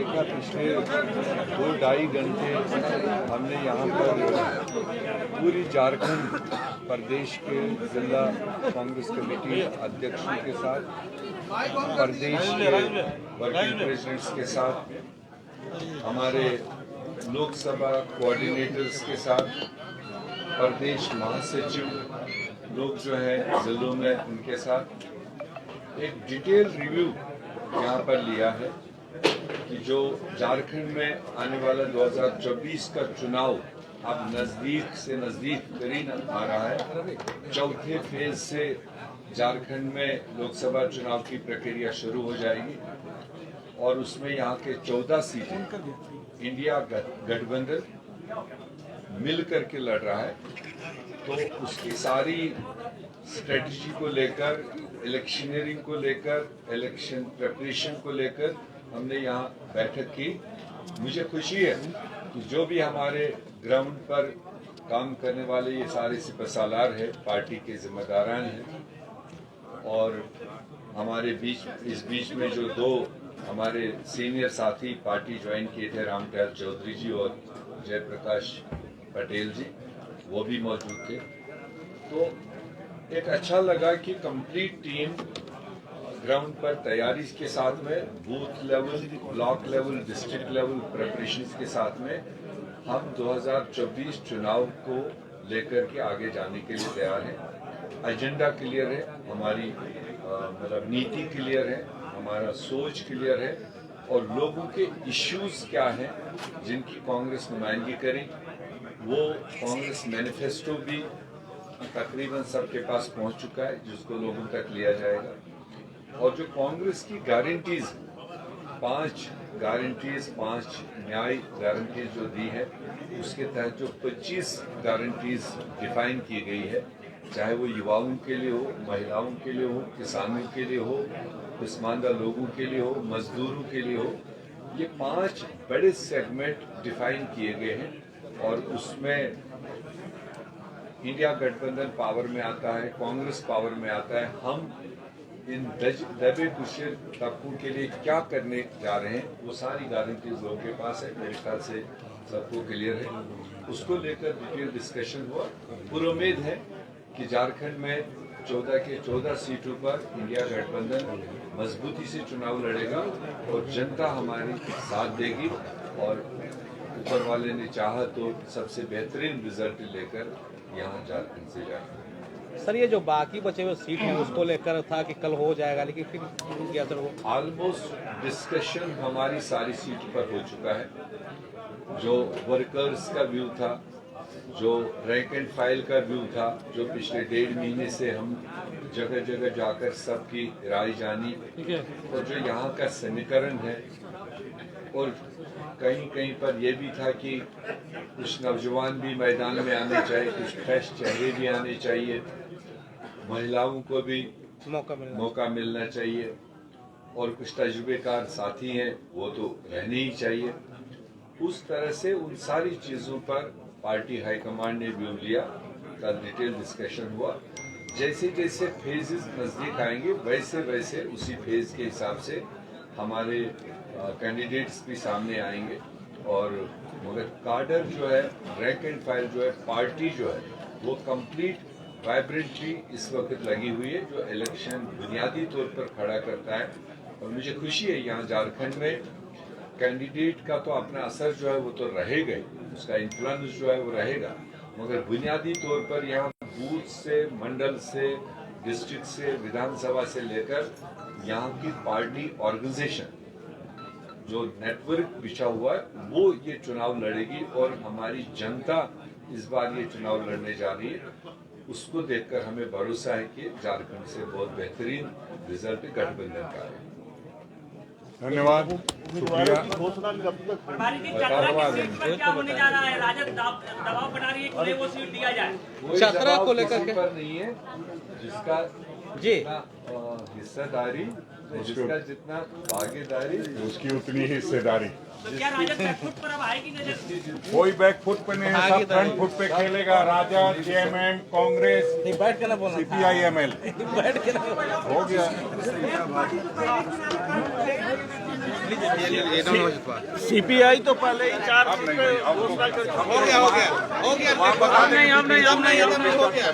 देखा पिछले 2-2.5 घंटे हमने यहाँ पर पूरी झारखंड प्रदेश के जिला कांग्रेस कमेटी अध्यक्षों के साथ, प्रदेश के वर्किंग प्रेसिडेंट्स के साथ, हमारे लोकसभा कोऑर्डिनेटर्स के साथ, प्रदेश महासचिव लोग जो है जिलों में उनके साथ एक डिटेल रिव्यू यहाँ पर लिया है कि जो झारखंड में आने वाला 2024 का चुनाव अब नजदीक से नजदीक करीब आ रहा है। चौथे फेज से झारखंड में लोकसभा चुनाव की प्रक्रिया शुरू हो जाएगी और उसमें यहाँ के 14 सीटें इंडिया गठबंधन मिलकर के लड़ रहा है। तो उसकी सारी स्ट्रेटजी को लेकर, इलेक्शनरिंग को लेकर, इलेक्शन प्रिपरेशन को लेकर हमने यहाँ बैठक की। मुझे खुशी है कि जो भी हमारे ग्राउंड पर काम करने वाले ये सारे सिपहसालार है, पार्टी के जिम्मेदारान हैं और हमारे इस बीच में जो 2 हमारे सीनियर साथी पार्टी ज्वाइन किए थे, रामदयाल चौधरी जी और जयप्रकाश पटेल जी, वो भी मौजूद थे। तो एक अच्छा लगा कि कंप्लीट टीम ग्राउंड पर तैयारी के साथ में, booth level, block level, district level preparations के साथ में हम 2024 चुनाव को लेकर के आगे जाने के लिए तैयार हैं। एजेंडा क्लियर है, हमारी मतलब नीति क्लियर है, हमारा सोच क्लियर है और लोगों के इश्यूज क्या हैं जिनकी कांग्रेस नुमाइंदगी करें। वो कांग्रेस मैनिफेस्टो भी तकरीबन सबके पास पहुंच चुका है जिसको लोगों तक लिया जाएगा। और जो कांग्रेस की गारंटीज 5 गारंटीज, 5 न्याय गारंटीज जो दी है, उसके तहत जो 25 गारंटीज डिफाइन की गई है, चाहे वो युवाओं के लिए हो, महिलाओं के लिए हो, किसानों के लिए हो, पसमानदा लोगों के लिए हो, मजदूरों के लिए हो, ये 5 बड़े सेगमेंट डिफाइन किए गए हैं। और उसमें इंडिया गठबंधन पावर में आता है, कांग्रेस पावर में आता है। हम इन दबे कुशल तबकों के लिए क्या करने जा रहे हैं, वो सारी गारंटीज लोगों के पास है। मेरे ख्याल से सबको क्लियर है, उसको लेकर डिटेल डिस्कशन हुआ। पूरी उम्मीद है कि झारखंड में 14 के 14 सीटों पर इंडिया गठबंधन मजबूती से चुनाव लड़ेगा और जनता हमारी साथ देगी और ऊपर वाले ने चाहा तो सबसे बेहतरीन रिजल्ट लेकर यहाँ झारखंड से जाएगा। सर, ये जो बाकी बचे हुए सीट हैं उसको लेकर था कि कल हो जाएगा, लेकिन फिर क्या सर वो ऑलमोस्ट डिस्कशन हमारी सारी सीट पर हो चुका है। जो वर्कर्स का व्यू था, जो रैंक एंड फाइल का व्यू था, जो पिछले 1.5 महीने से हम जगह जगह जाकर सबकी राय जानी, और जो यहाँ का समीकरण है, और कहीं कहीं पर यह भी था कि कुछ नौजवान भी मैदान में आने चाहिए, कुछ फ्रेश चेहरे भी आने चाहिए, महिलाओं को भी मौका मिलना चाहिए और कुछ तजुर्बेकार साथी हैं वो तो रहने ही चाहिए। उस तरह से उन सारी चीजों पर पार्टी हाईकमांड ने व्यू लिया, कल डिटेल डिस्कशन हुआ। जैसे जैसे फेजेस नजदीक आएंगे वैसे वैसे उसी फेज के हिसाब से हमारे कैंडिडेट्स भी सामने आएंगे। और मगर कार्डर जो है, रैंक एंड फाइल जो है, पार्टी जो है, वो कंप्लीट वाइब्रेंटली इस वक्त लगी हुई है, जो इलेक्शन बुनियादी तौर पर खड़ा करता है। और मुझे खुशी है यहाँ झारखंड में कैंडिडेट का तो अपना असर जो है वो तो रहेगा ही, उसका इन्फ्लुएंस जो है वो रहेगा, मगर बुनियादी तौर पर यहाँ बूथ से, मंडल से, डिस्ट्रिक्ट से, विधानसभा से लेकर यहाँ की पार्टी ऑर्गेनाइजेशन जो नेटवर्क बिछा हुआ है वो ये चुनाव लड़ेगी और हमारी जनता इस बार ये चुनाव लड़ने जा रही है। उसको देखकर हमें भरोसा है कि झारखंड से बहुत बेहतरीन रिजल्ट गठबंधन का है। धन्यवाद, शुक्रिया। दबाव बना रही है कि वो सीट दिया जाए। छात्रा को लेकर पर नहीं है जिसका जी हिस्सेदारी, जिसका जितना भागीदारी, उसकी उतनी हिस्सेदारी। तो क्या राजद बैकफुट पर अब आएगी नजर? कोई बैकफुट पे नहीं है, सब फ्रंट फुट पे खेलेगा। राजद, जेएमएम, कांग्रेस, बैठ के ना बोलना, सीपीआईएमएल बैठ के ना हो गया। सीपीआई तो पहले ही 4 सीट पे घोषणा कर हो गया